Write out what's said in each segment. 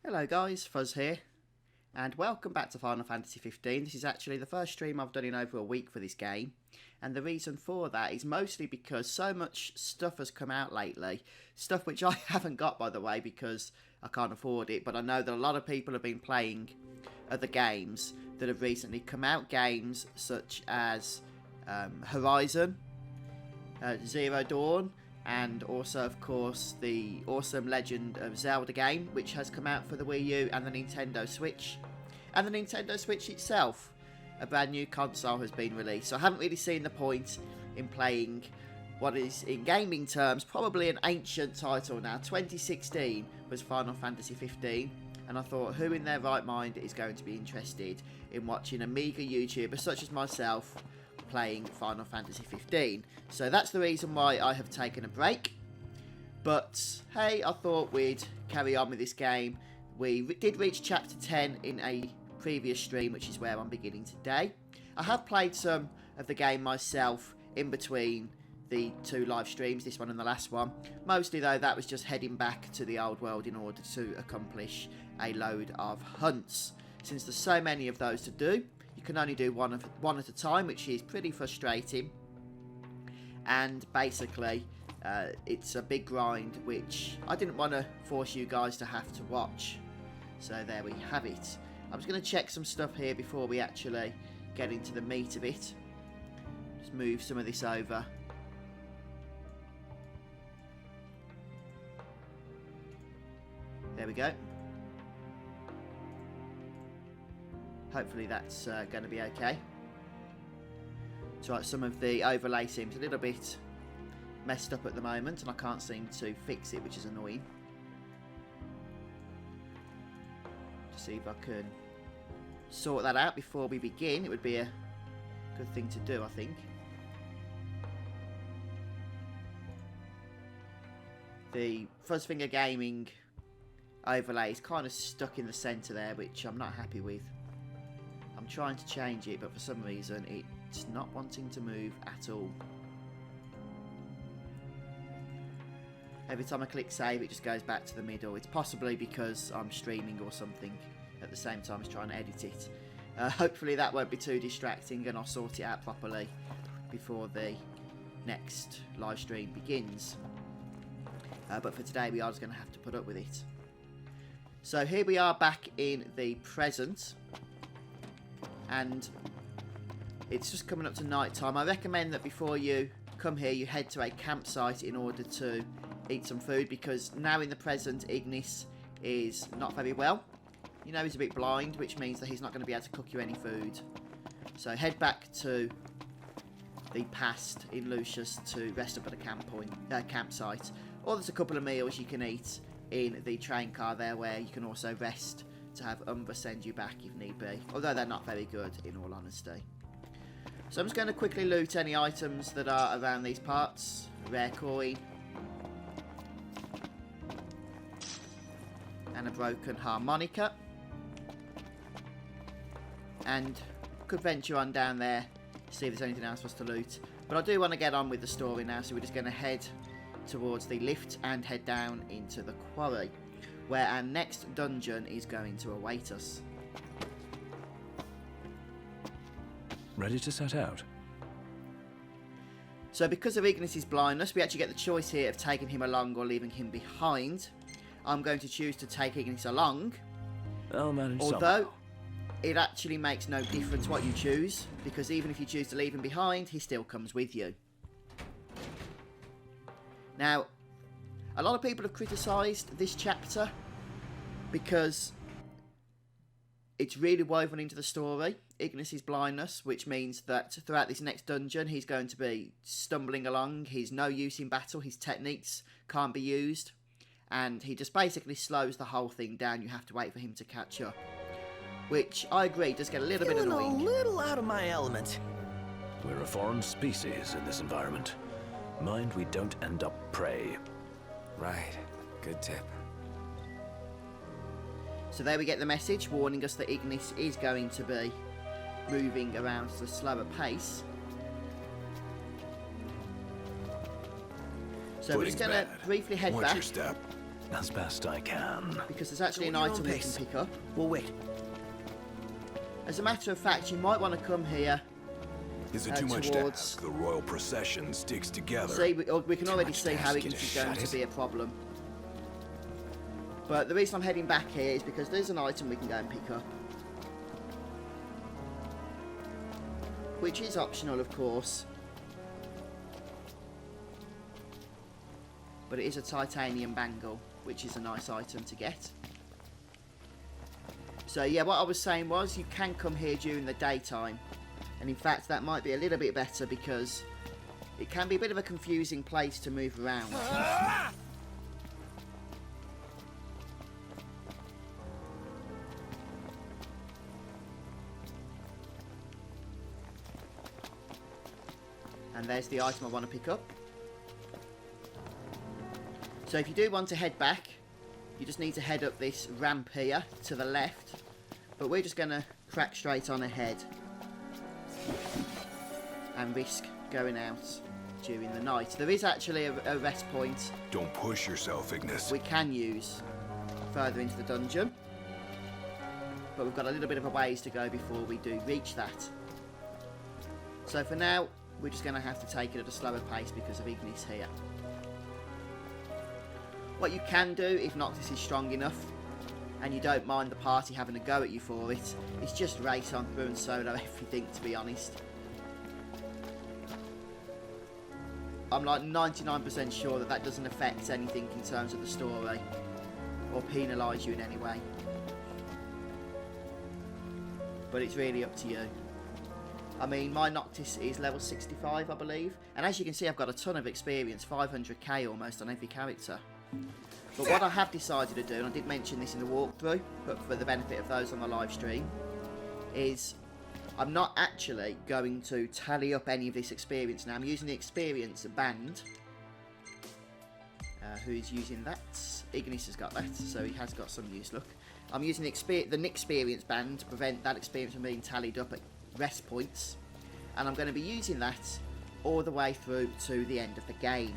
Hello guys, Fuzz here, and welcome back to Final Fantasy 15. This is actually the first stream I've done in over a week for this game, and the reason for that is mostly because so much stuff has come out lately, stuff which I haven't got by the way because I can't afford it, but I know that a lot of people have been playing other games that have recently come out, games such as Horizon, Zero Dawn, and also of course the awesome Legend of Zelda game which has come out for the Wii U and the Nintendo Switch. And the Nintendo Switch itself, a brand new console has been released, so I haven't really seen the point in playing what is in gaming terms probably an ancient title now. 2016 was Final Fantasy 15, and I thought who in their right mind is going to be interested in watching a meager YouTuber such as myself playing Final Fantasy 15. So that's the reason why I have taken a break. But hey, I thought we'd carry on with this game. We did reach chapter 10 in a previous stream, which is where I'm beginning today. I have played some of the game myself in between the two live streams, this one and the last one. Mostly though, that was just heading back to the old world in order to accomplish a load of hunts. Since there's so many of those to do, you can only do one at a time, which is pretty frustrating. And basically, it's a big grind, which I didn't want to force you guys to have to watch. So there we have it. I'm just going to check some stuff here before we actually get into the meat of it. Just move some of this over. There we go. Hopefully that's going to be okay. It's right, some of the overlay seems a little bit messed up at the moment and I can't seem to fix it, which is annoying. To see if I can sort that out before we begin. It would be a good thing to do, I think. The FuzzfingerGaming overlay is kind of stuck in the centre there, which I'm not happy with. I'm trying to change it, but for some reason it's not wanting to move at all. Every time I click save, it just goes back to the middle. It's possibly because I'm streaming or something at the same time as trying to edit it. Hopefully that won't be too distracting and I'll sort it out properly before the next live stream begins. But for today we are just going to have to put up with it. So here we are back in the present. And it's just coming up to night time. I recommend that before you come here you head to a campsite in order to eat some food, because now in the present Ignis is not very well. You know, he's a bit blind, which means that he's not going to be able to cook you any food. So head back to the past in Lucius to rest up at a campsite. Or there's a couple of meals you can eat in the train car there where you can also rest to have Umbra send you back if need be, although they're not very good in all honesty. So I'm just going to quickly loot any items that are around these parts. Rare coin and a broken harmonica, and could venture on down there to see if there's anything else for us to loot, but I do want to get on with the story now, so we're just going to head towards the lift and head down into the quarry, where our next dungeon is going to await us. Ready to set out? So because of Ignis' blindness, we actually get the choice here of taking him along or leaving him behind. I'm going to choose to take Ignis along. I'll manage although somehow. It actually makes no difference what you choose, because even if you choose to leave him behind, he still comes with you. Now, a lot of people have criticised this chapter because it's really woven into the story, Ignis' blindness, which means that throughout this next dungeon he's going to be stumbling along, he's no use in battle, his techniques can't be used, and he just basically slows the whole thing down. You have to wait for him to catch up, which I agree does get a little bit annoying. A little out of my element. We're a foreign species in this environment. Mind we don't end up prey. Right. Good tip. So there we get the message warning us that Ignis is going to be moving around at a slower pace. So we're just going to briefly head Watch back. your step. as best I can. because there's actually an Go at your item own we can pace. pick up. We'll wait. As a matter of fact, you might want to come here. Is it too much to towards- ask? The royal procession sticks together. See, we can already much see to how ask you Ignis to is going shut to it. be a problem. But the reason I'm heading back here is because there's an item we can go and pick up. Which is optional, of course. But it is a titanium bangle, which is a nice item to get. So yeah, what I was saying was you can come here during the daytime. And in fact, that might be a little bit better because it can be a bit of a confusing place to move around. And there's the item I want to pick up. So if you do want to head back, you just need to head up this ramp here to the left. But we're just going to crack straight on ahead and risk going out during the night. There is actually a rest point Don't push yourself, Ignis. we can use further into the dungeon, but we've got a little bit of a ways to go before we do reach that. So for now, we're just going to have to take it at a slower pace because of Ignis here. What you can do, if Noctis is strong enough and you don't mind the party having a go at you for it, is just race on through and solo everything, to be honest. I'm like 99% sure that that doesn't affect anything in terms of the story or penalise you in any way. But it's really up to you. I mean, my Noctis is level 65, I believe. And as you can see, I've got a ton of experience, 500k almost on every character. But what I have decided to do, and I did mention this in the walkthrough, but for the benefit of those on the live stream, is I'm not actually going to tally up any of this experience now. I'm using the experience band. Who is using that? Ignis has got that, so he has got some use. Look, I'm using the experience band to prevent that experience from being tallied up at rest points, and I'm going to be using that all the way through to the end of the game,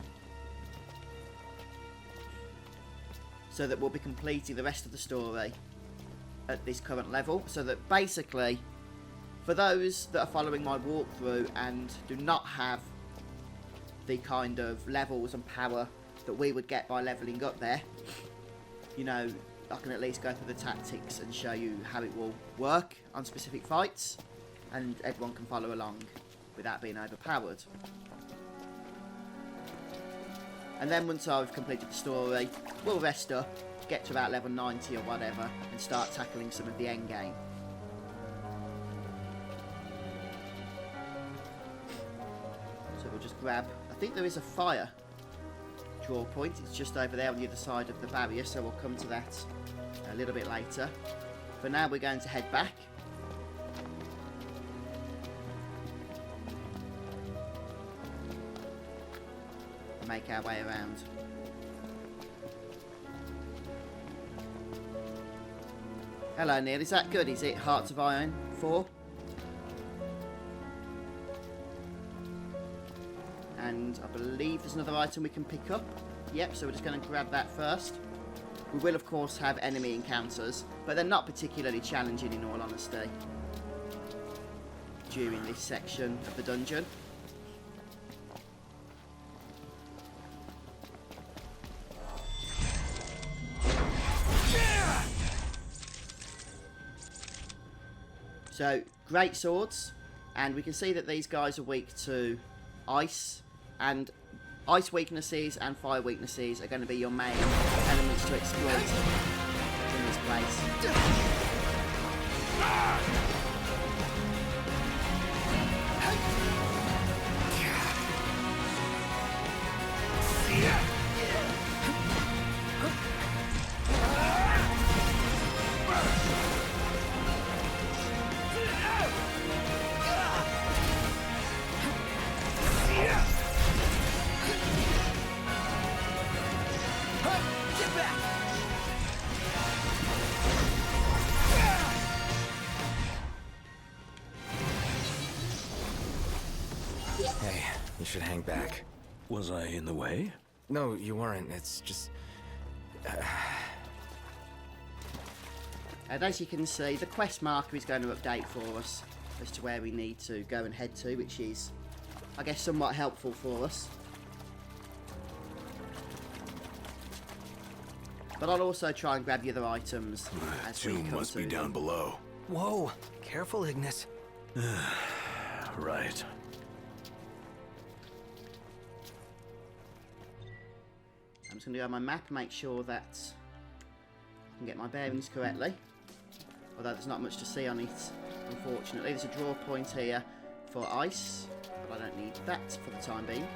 so that we'll be completing the rest of the story at this current level. So that basically, for those that are following my walkthrough and do not have the kind of levels and power that we would get by levelling up there, you know, I can at least go through the tactics and show you how it will work on specific fights, and everyone can follow along without being overpowered. And then once I've completed the story, we'll rest up, get to about level 90 or whatever, and start tackling some of the end game. So we'll just grab, I think there is a fire draw point, it's just over there on the other side of the barrier, so we'll come to that a little bit later. For now, we're going to head back. Make our way around. Hello Neil, is that good? Is it Hearts of Iron 4? And I believe there's another item we can pick up. Yep, so we're just going to grab that first. We will of course have enemy encounters, but they're not particularly challenging in all honesty during this section of the dungeon. So, great swords, and we can see that these guys are weak to ice, and ice weaknesses and fire weaknesses are going to be your main elements to exploit in this place. Hey, you should hang back. Was I in the way? No, you weren't. It's just... And as you can see, the quest marker is going to update for us as to where we need to go and head to, which is, I guess, somewhat helpful for us. But I'll also try and grab the other items as we Tomb come must to be them. down below. Whoa, careful, Ignis. Right. I'm just going to go on my map and make sure that I can get my bearings correctly. Although there's not much to see on it, unfortunately. There's a draw point here for ice, but I don't need that for the time being.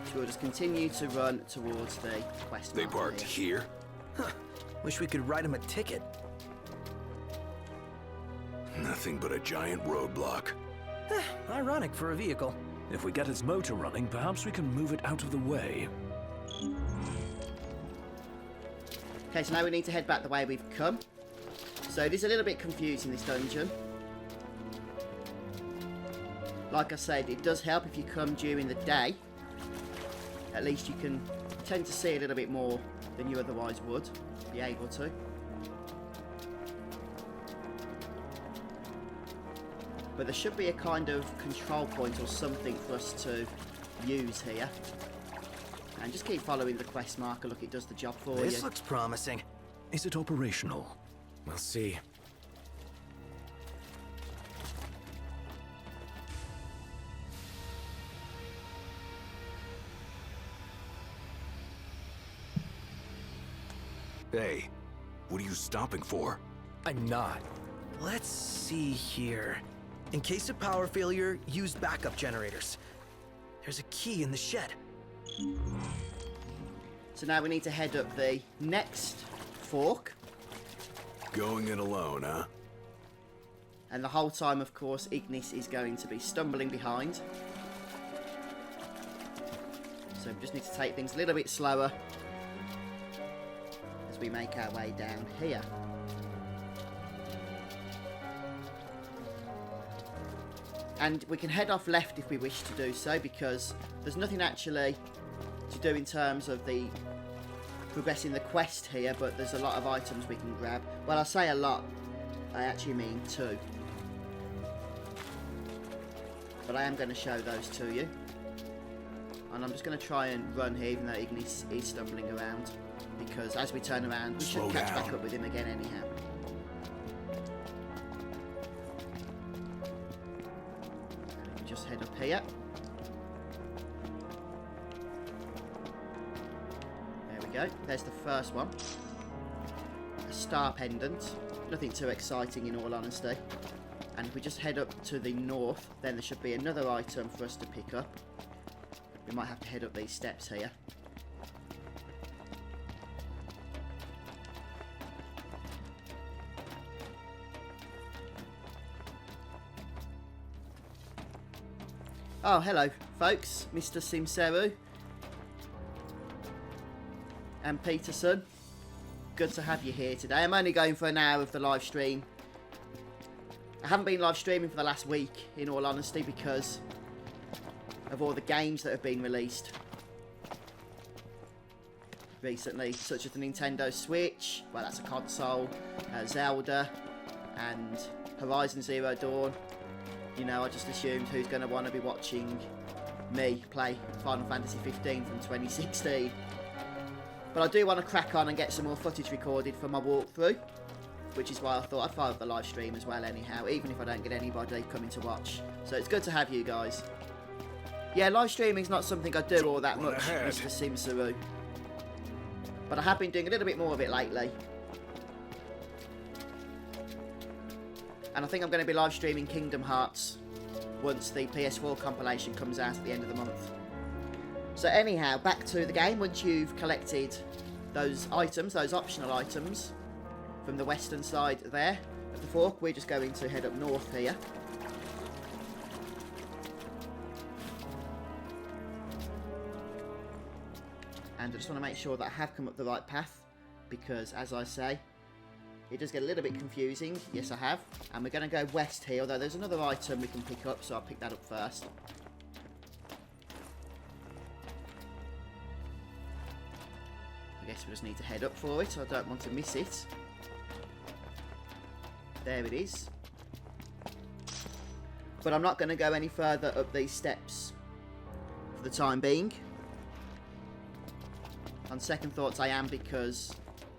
So we'll just continue to run towards the quest They marker parked here. here? Wish we could write him a ticket. Nothing but a giant roadblock. Ironic for a vehicle. If we get its motor running, perhaps we can move it out of the way. Okay, so now we need to head back the way we've come. So it is a little bit confusing, this dungeon. Like I said, it does help if you come during the day. At least you can tend to see a little bit more than you otherwise would be able to. But there should be a kind of control point or something for us to use here. And just keep following the quest marker. Look, it does the job for you. This looks promising. Is it operational? We'll see. Hey, what are you stopping for? I'm not. Let's see here. In case of power failure, use backup generators. There's a key in the shed. So now we need to head up the next fork. Going it alone, huh? And the whole time, of course, Ignis is going to be stumbling behind. So we just need to take things a little bit slower as we make our way down here. And we can head off left if we wish to do so, because there's nothing actually to do in terms of the progressing the quest here, but there's a lot of items we can grab. Well, I say a lot, I actually mean 2. But I am going to show those to you. And I'm just going to try and run here, even though Ignis is stumbling around, because as we turn around, we should Slow catch back down. up with him again anyhow. Just head up here. There we go. There's the first one. A star pendant. Nothing too exciting in all honesty. And if we just head up to the north, then there should be another item for us to pick up. We might have to head up these steps here. Oh, hello, folks. Mr. Simseru and Peterson. Good to have you here today. I'm only going for an hour of the live stream. I haven't been live streaming for the last week, in all honesty, because of all the games that have been released recently, such as the Nintendo Switch. Well, that's a console. Zelda and Horizon Zero Dawn. You know, I just assumed who's going to want to be watching me play Final Fantasy 15 from 2016. But I do want to crack on and get some more footage recorded for my walkthrough, which is why I thought I'd fire up the live stream as well anyhow, even if I don't get anybody coming to watch. So it's good to have you guys. Yeah, live streaming's not something I do all that much, ahead. Mr. Simseru. But I have been doing a little bit more of it lately. And I think I'm going to be live streaming Kingdom Hearts once the PS4 compilation comes out at the end of the month. So anyhow, back to the game. Once you've collected those items, those optional items, from the western side there of the fork, we're just going to head up north here. And I just want to make sure that I have come up the right path, because as I say, it does get a little bit confusing. Yes, I have. And we're going to go west here, although there's another item we can pick up, so I'll pick that up first. I guess we just need to head up for it. I don't want to miss it. There it is. But I'm not going to go any further up these steps for the time being. On second thoughts, I am, because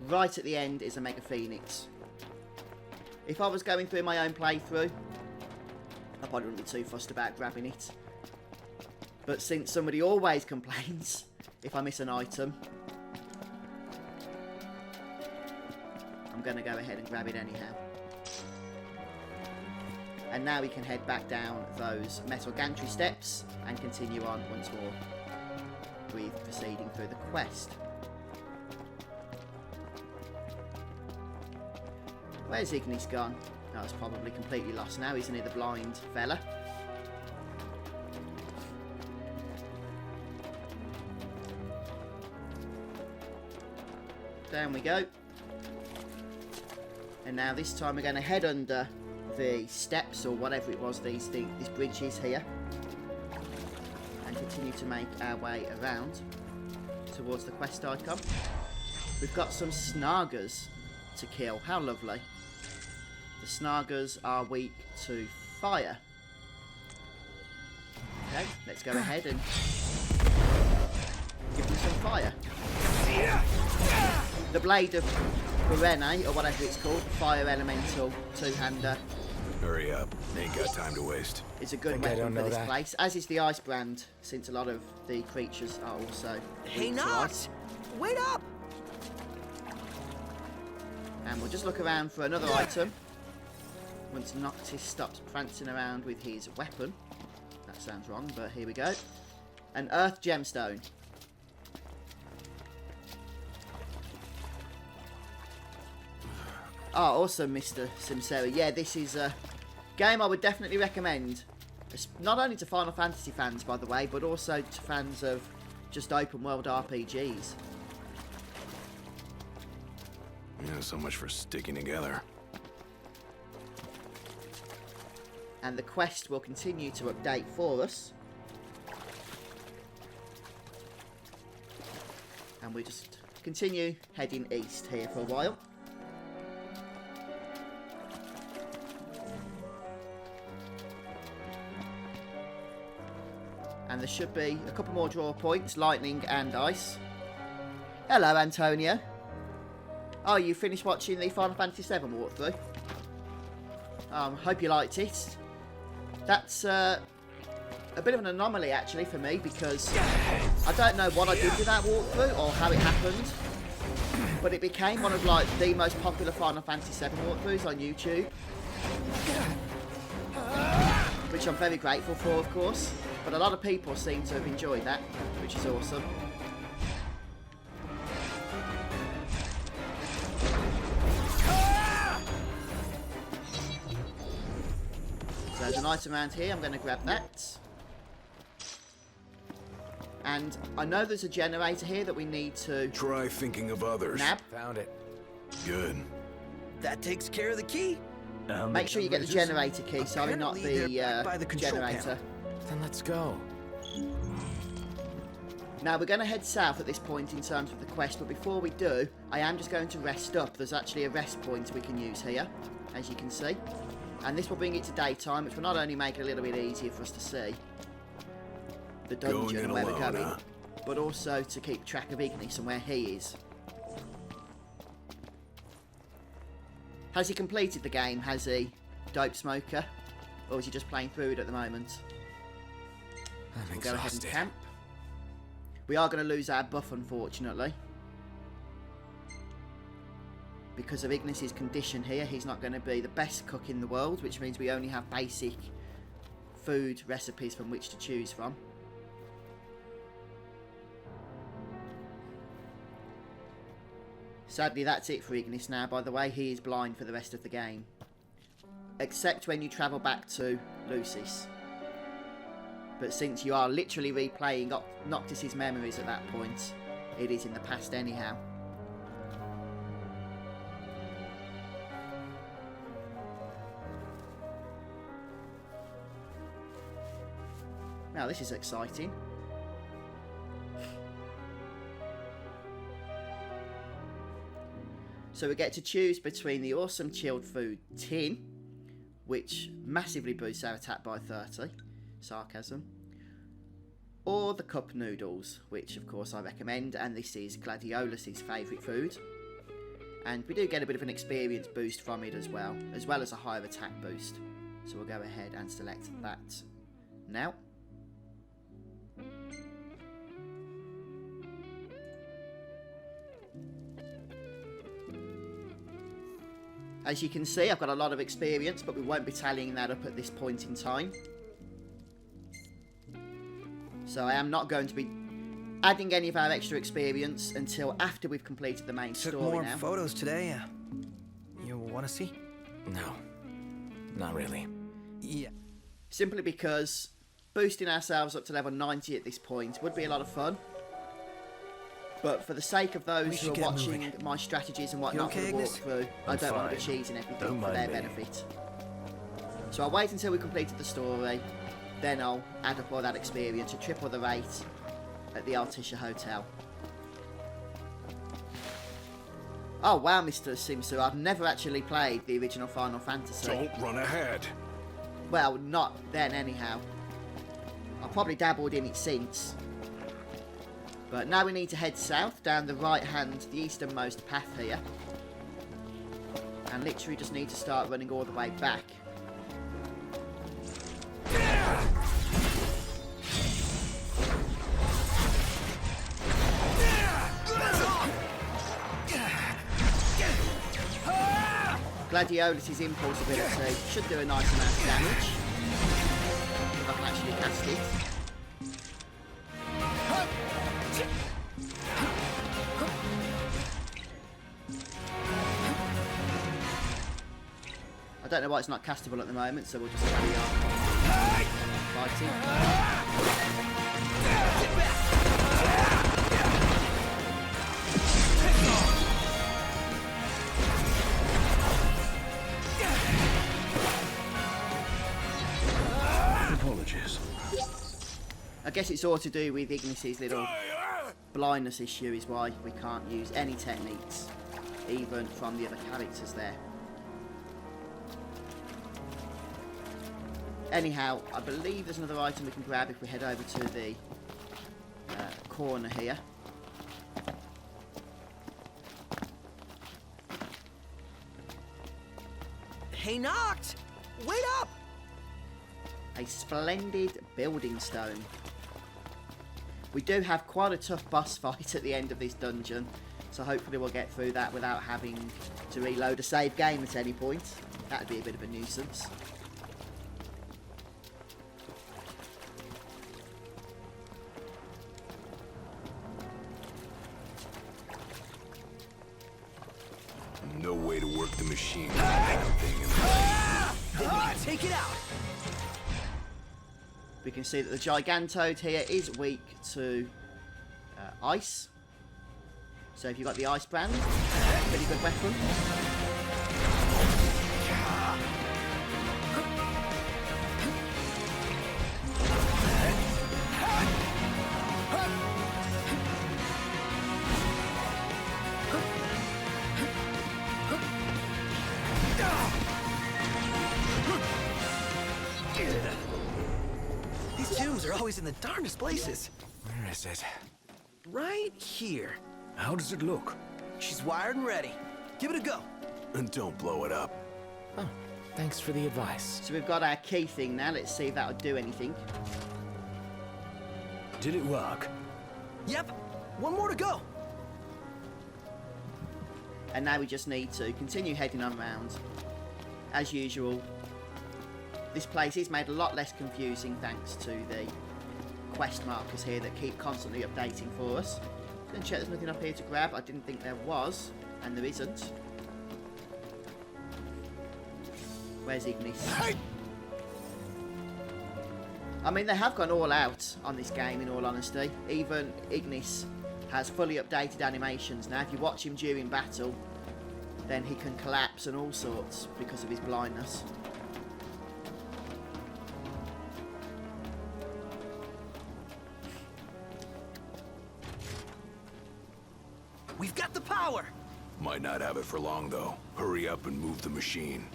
right at the end is a Mega Phoenix. If I was going through my own playthrough, I probably wouldn't be too fussed about grabbing it. But since somebody always complains if I miss an item, I'm going to go ahead and grab it anyhow. And now we can head back down those metal gantry steps and continue on once more with proceeding through the quest. Where's Ignis gone? Oh, it's probably completely lost now, isn't he, the blind fella? Down we go. And now this time we're going to head under the steps, or whatever it was this bridge is here, and continue to make our way around towards the quest icon. We've got some Snargers to kill. How lovely. The Snargers are weak to fire. Okay, let's go ahead and give them some fire. The Blade of Berene, or whatever it's called, Fire Elemental two-hander. Hurry up. Ain't got time to waste. It's a good weapon for this place, as is the Ice Brand, since a lot of the creatures are also Hey, weak to Noct! ice. Wait up! And we'll just look around for another item. Once Noctis stops prancing around with his weapon. That sounds wrong, but here we go. An Earth Gemstone. Oh, awesome, Mr. Simseri. Yeah, this is a game I would definitely recommend. It's not only to Final Fantasy fans, by the way, but also to fans of just open world RPGs. Yeah, so much for sticking together. And the quest will continue to update for us. And we just continue heading east here for a while. And there should be a couple more draw points, lightning and ice. Hello, Antonio. Oh, you finished watching the Final Fantasy VII walkthrough? Hope you liked it. That's a bit of an anomaly, actually, for me, because I don't know what I did with that walkthrough or how it happened, but it became one of, like, the most popular Final Fantasy VII walkthroughs on YouTube, which I'm very grateful for, of course. But a lot of people seem to have enjoyed that, which is awesome. So there's an item around here, I'm going to grab that. And I know there's a generator here that we need to Try thinking of others. nab. Found it. Good. That takes care of the key. Make sure you get the generator key, sorry, not Apparently the, they're back by the control generator. panel. Then let's go. Now we're going to head south at this point in terms of the quest, but before we do, I am just going to rest up. There's actually a rest point we can use here, as you can see. And this will bring it to daytime, which will not only make it a little bit easier for us to see the dungeon and where we're going, but also to keep track of Ignis and where he is. Has he completed the game, has he, Dope Smoker? Or is he just playing through it at the moment? We'll go ahead and camp. We are going to lose our buff, unfortunately. Because of Ignis's condition here, he's not going to be the best cook in the world, which means we only have basic food recipes from which to choose from. Sadly, that's it for Ignis now. By the way, he is blind for the rest of the game. Except when you travel back to Lucis. But since you are literally replaying Noctis' memories at that point, it is in the past anyhow. Now this is exciting. So we get to choose between the awesome chilled food tin, which massively boosts our attack by 30, sarcasm, or the cup noodles, which of course I recommend, and this is Gladiolus's favourite food. And we do get a bit of an experience boost from it as well as a higher attack boost. So we'll go ahead and select that now. As you can see, I've got a lot of experience, but we won't be tallying that up at this point in time. So I am not going to be adding any of our extra experience until after we've completed the main story now. Took more photos today. You want to see? No, not really. Yeah. Simply because boosting ourselves up to level 90 at this point would be a lot of fun. But for the sake of those who are watching my strategies and whatnot for the walkthrough, I don't want to be cheating everything for their benefit. So I'll wait until we completed the story, then I'll add up all that experience to triple the rate at the Altisha Hotel. Oh wow, Mr. Simsu, I've never actually played the original Final Fantasy. Don't run ahead. Well, not then anyhow. I've probably dabbled in it since. But now we need to head south down the right hand, the easternmost path here. And literally just need to start running all the way back. Gladiolus's impulse ability should do a nice amount of damage. If I can actually cast it. I don't know why it's not castable at the moment, so we'll just carry on fighting. Apologies. I guess it's all to do with Ignis's little blindness issue is why we can't use any techniques, even from the other characters there. Anyhow, I believe there's another item we can grab if we head over to the corner here. Hey, Noct! Wait up! A splendid building stone. We do have quite a tough boss fight at the end of this dungeon, so hopefully we'll get through that without having to reload a save game at any point. That'd be a bit of a nuisance. No way to work the machine. Take it out! We can see that the Gigantode here is weak to ice. So if you've got the ice brand, pretty good weapon. These tombs are always in the darndest places. Where is it? Right here. How does it look? She's wired and ready. Give it a go. And don't blow it up. Oh, thanks for the advice. So we've got our key thing now. Let's see if that'll do anything. Did it work? Yep. One more to go. And now we just need to continue heading on around. As usual, this place is made a lot less confusing thanks to the quest markers here that keep constantly updating for us. Just going to check there's nothing up here to grab. I didn't think there was, and there isn't. Where's Ignis? I mean, they have gone all out on this game, in all honesty. Even Ignis has fully updated animations now. If you watch him during battle, then he can collapse and all sorts because of his blindness. We've got the power. Might not have it for long, though. Hurry up and move the machine.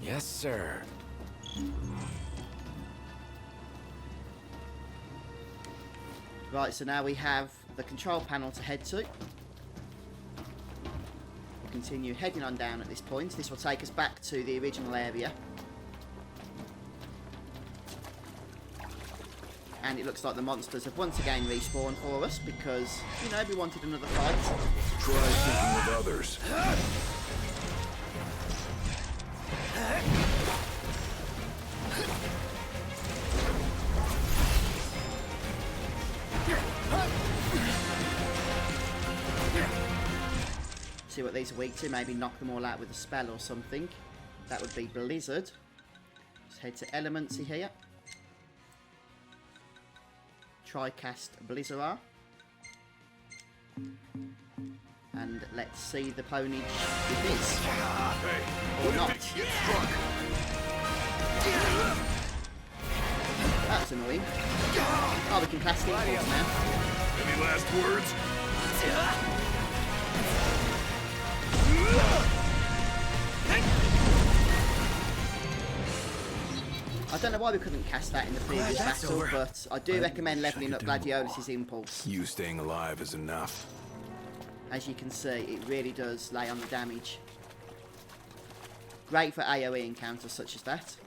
Yes, sir. Right, so now we have the control panel to head to. We'll continue heading on down at this point. This will take us back to the original area. And it looks like the monsters have once again respawned for us because, you know, we wanted another fight. Try thinking of others. See what these are weak to, maybe knock them all out with a spell or something. That would be Blizzard. Let's head to Elemency here. Try cast Blizzard. And let's see the ponage with this. Hey, Or not. get struck. That's annoying. Oh, we can cast impulse now. Any last words? I don't know why we couldn't cast that in the previous that's battle, over. but I do recommend levelling up Gladiolus' impulse. You staying alive is enough. As you can see, it really does lay on the damage. Great for AoE encounters such as that.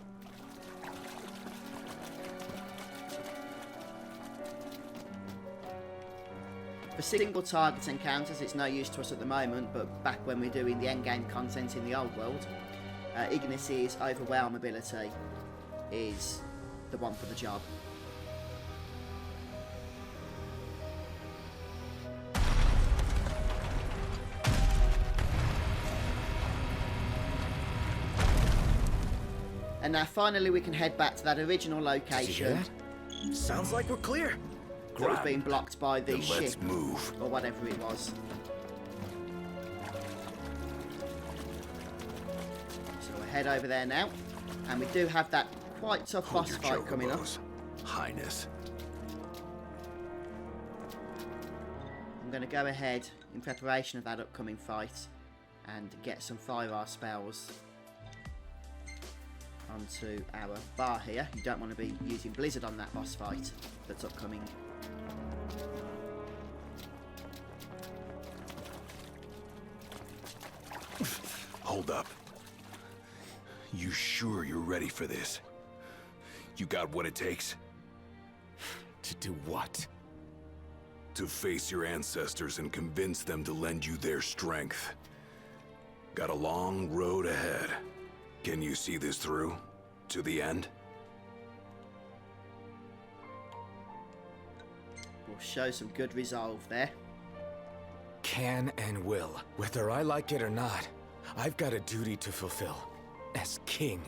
For single target encounters, it's no use to us at the moment, but back when we're doing the endgame content in the old world, Ignis's overwhelm ability is the one for the job. And now finally we can head back to that original location Sounds like we're clear. that was being blocked by the Then ship let's move. or whatever it was. So we'll head over there now, and we do have that quite tough Hold boss your fight coming up. chocobos, Highness. I'm going to go ahead in preparation of that upcoming fight and get some fire art spells onto our bar here. You don't want to be using Blizzard on that boss fight that's upcoming. Hold up. You sure you're ready for this? You got what it takes? To do what? To face your ancestors and convince them to lend you their strength. Got a long road ahead. Can you see this through? To the end? We'll show some good resolve there. Can and will. Whether I like it or not, I've got a duty to fulfill. As king.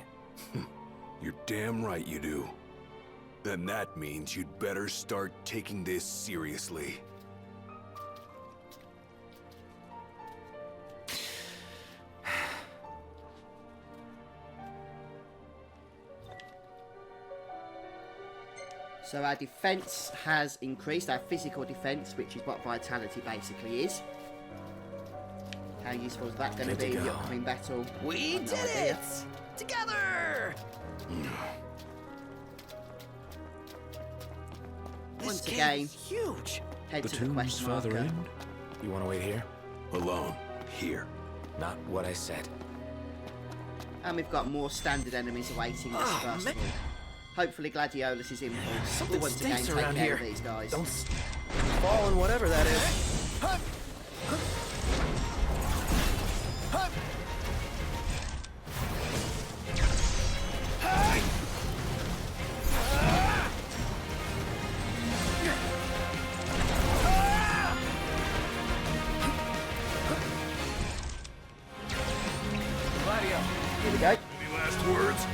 You're damn right you do. Then that means you'd better start taking this seriously. So our defense has increased, our physical defense, which is what vitality basically is. How useful is that going to Good be to in the go. upcoming battle? We No did idea. it! Together! Once This again, cave's huge. head The to the tomb's question further marker. in. You want to wait here? Alone. Here. Not what I said. And we've got more standard enemies awaiting us Ah, first man. of all. Hopefully Gladiolus' impulse will Something once again stinks take around care here. of these guys. Don't fall in whatever that is. Here we go. Any last words?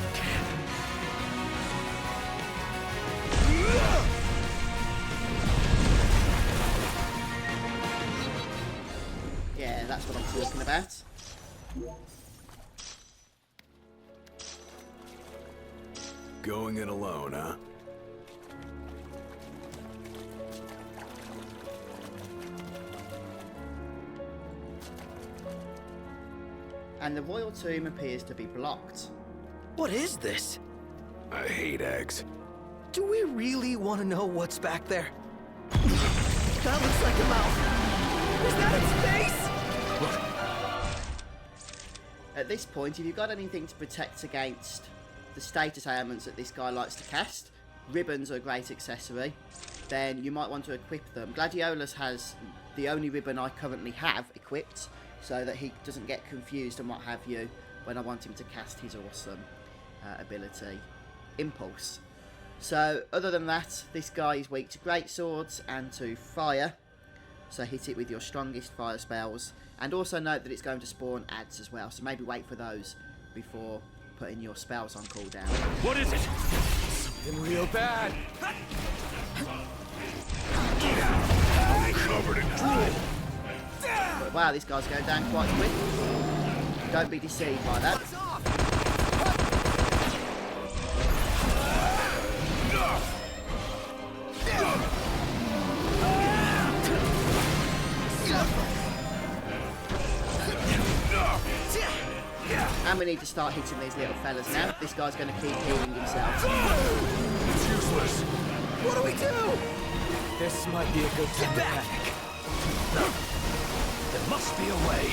Yeah, that's what I'm talking about. Going in alone, huh? and the royal tomb appears to be blocked. What is this? I hate eggs. Do we really want to know what's back there? That looks like a mouth. Is that its face? At this point, if you've got anything to protect against the status ailments that this guy likes to cast, ribbons are a great accessory, then you might want to equip them. Gladiolus has the only ribbon I currently have equipped, so that he doesn't get confused and what have you when I want him to cast his awesome ability, Impulse. So, other than that, this guy is weak to great swords and to fire, so hit it with your strongest fire spells. And also note that it's going to spawn ads as well, so maybe wait for those before putting your spells on cooldown. What is it? Something real bad. I'm covered in drool. But wow, this guy's going down quite quick. Don't be deceived by that. And we need to start hitting these little fellas now. This guy's going to keep healing himself. It's useless. What do we do? This might be a good time to panic. No. There must be a way.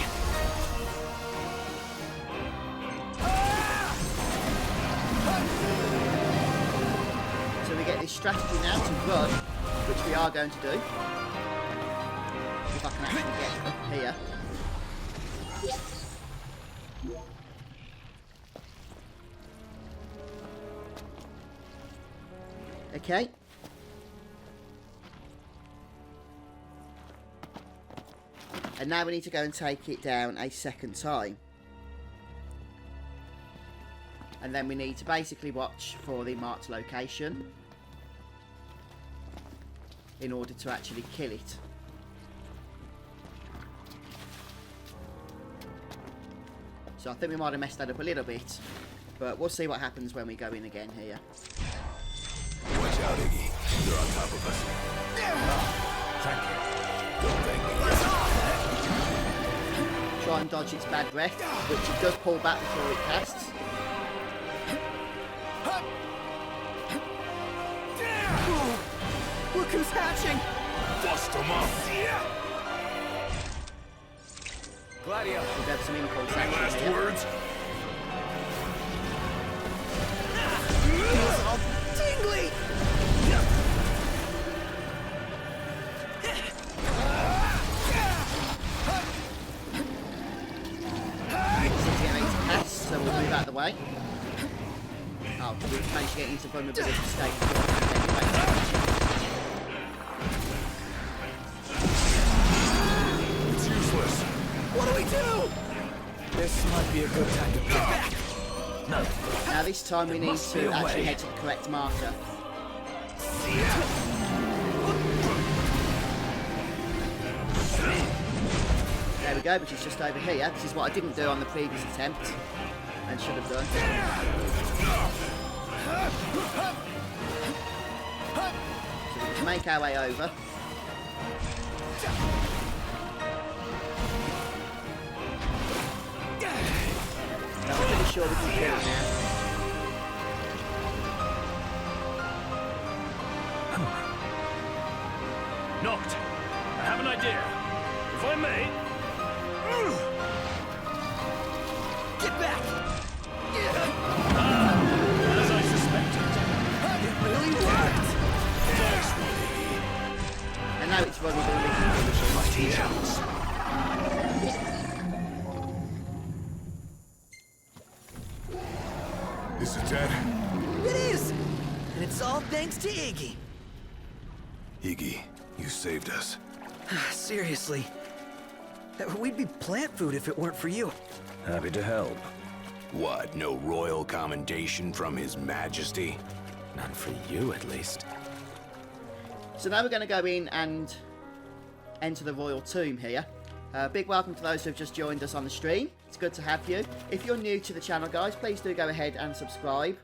So we get this strategy now to run, which we are going to do. If I can actually get up here. Okay. And now we need to go and take it down a second time. And then we need to basically watch for the marked location in order to actually kill it. So I think we might have messed that up a little bit, but we'll see what happens when we go in again here. Watch out, Iggy. They're on top of us. Thank you. Don't thank me. Try and dodge its bad breath, which it does pull back before it casts. Look who's hatching! Bust them up. Gladio. We've had some impulse Any action last here. words? Feels all tingly! This is getting ready to cast, so we'll move out of the way. Oh, we managed to get into vulnerability state anyway. It's useless. What do we do? This might be a good time to get back. No. Now this time we need must be to a actually way. head to the correct marker. There we go, which is just over here. This is what I didn't do on the previous attempt and should have done. So we can make our way over. I'm pretty sure we can kill it now. Knocked. I have an idea. If I may. Get back! As I suspected. It really worked! And now it's vulnerability. Mighty chance. Is it dead? It is! And it's all thanks to Iggy. Iggy, you saved us. Seriously. We'd be plant food if it weren't for you. Happy to help. What, no royal commendation from His Majesty? None for you, at least. So now we're going to go in and enter the royal tomb here. Big welcome to those who have just joined us on the stream. It's good to have you. If you're new to the channel, guys, please do go ahead and subscribe.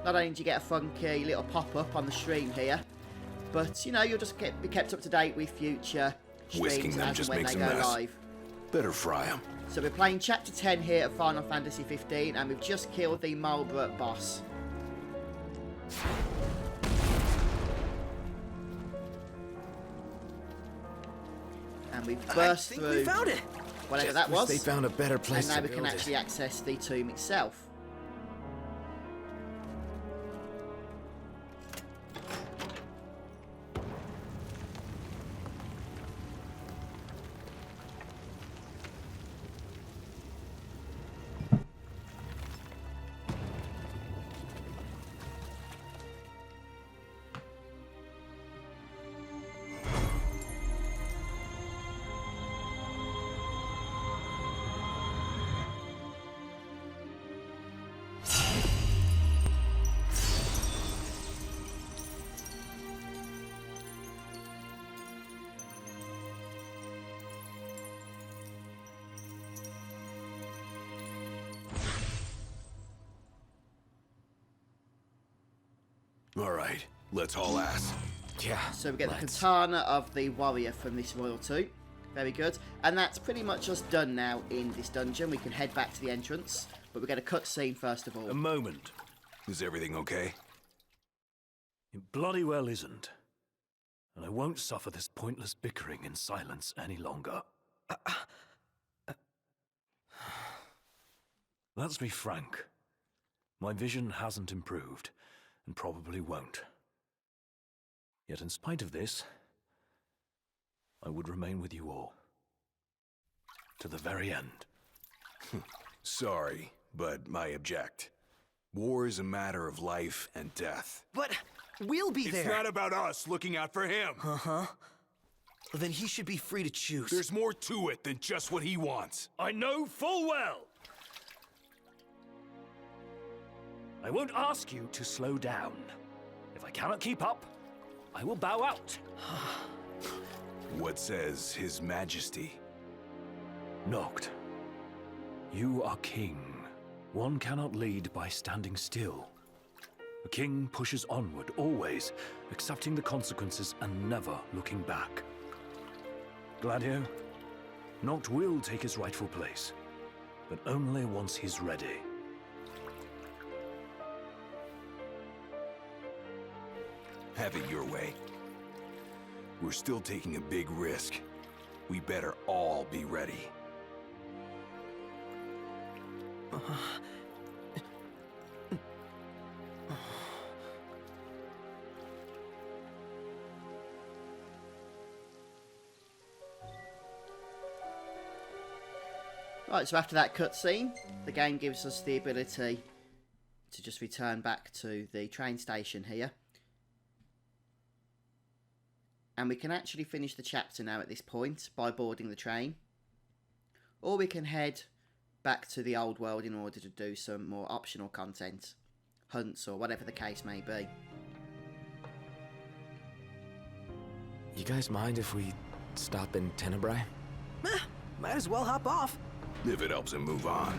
Not only do you get a funky little pop-up on the stream here, but, you know, you'll just be kept up to date with future Whisking streams them as just and when makes they a go mess. live. Better fry them. So we're playing Chapter 10 here of Final Fantasy 15, and we've just killed the Marlborough boss. And we've burst through we found it. whatever that was. They found a better place and now to we can build actually access the tomb itself. All right, let's haul ass. Yeah. So we get the let's. katana of the warrior from this Royal 2. Very good. And that's pretty much us done now in this dungeon. We can head back to the entrance, but we get a cutscene first of all. A moment. Is everything okay? It bloody well isn't. And I won't suffer this pointless bickering in silence any longer. Let's be frank. My vision hasn't improved, and probably won't. Yet in spite of this, I would remain with you all. To the very end. Sorry, but I object. War is a matter of life and death. But we'll be there. It's not about us looking out for him. Uh-huh. Well, then he should be free to choose. There's more to it than just what he wants. I know full well. I won't ask you to slow down. If I cannot keep up, I will bow out. What says His Majesty? Noct, you are king. One cannot lead by standing still. A king pushes onward, always, accepting the consequences and never looking back. Gladio, Noct will take his rightful place, but only once he's ready. Have it your way. We're still taking a big risk. We better all be ready. Right, so after that cutscene, the game gives us the ability to just return back to the train station here. And we can actually finish the chapter now at this point by boarding the train. Or we can head back to the old world in order to do some more optional content, hunts or whatever the case may be. You guys mind if we stop in Tenebrae? Might as well hop off. If it helps him move on.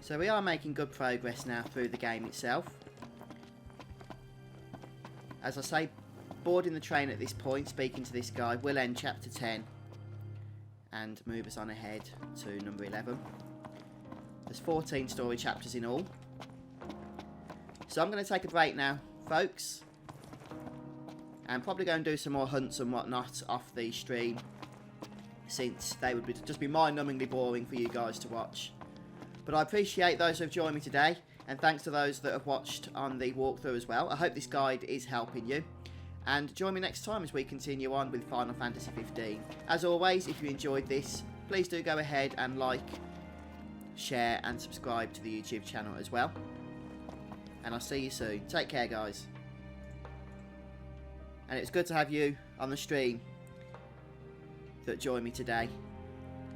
So we are making good progress now through the game itself. As I say, boarding the train at this point, speaking to this guy, will end chapter 10 and move us on ahead to number 11. There's 14 story chapters in all. So I'm going to take a break now, folks, and probably go and do some more hunts and whatnot off the stream, since they would just be mind-numbingly boring for you guys to watch. But I appreciate those who have joined me today, and thanks to those that have watched on the walkthrough as well. I hope this guide is helping you. And join me next time as we continue on with Final Fantasy 15. As always, if you enjoyed this, please do go ahead and like, share and subscribe to the YouTube channel as well. And I'll see you soon. Take care, guys. And it's good to have you on the stream that joined me today.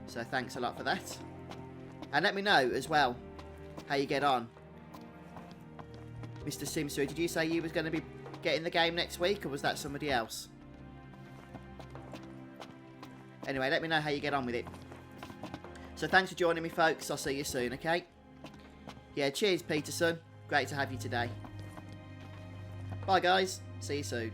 So thanks a lot for that. And let me know as well how you get on. Mr. Simsui, did you say you was going to be getting the game next week, or was that somebody else? Anyway, let me know how you get on with it. So thanks for joining me, folks. I'll see you soon, okay? Yeah, cheers, Peterson. Great to have you today. Bye, guys. See you soon.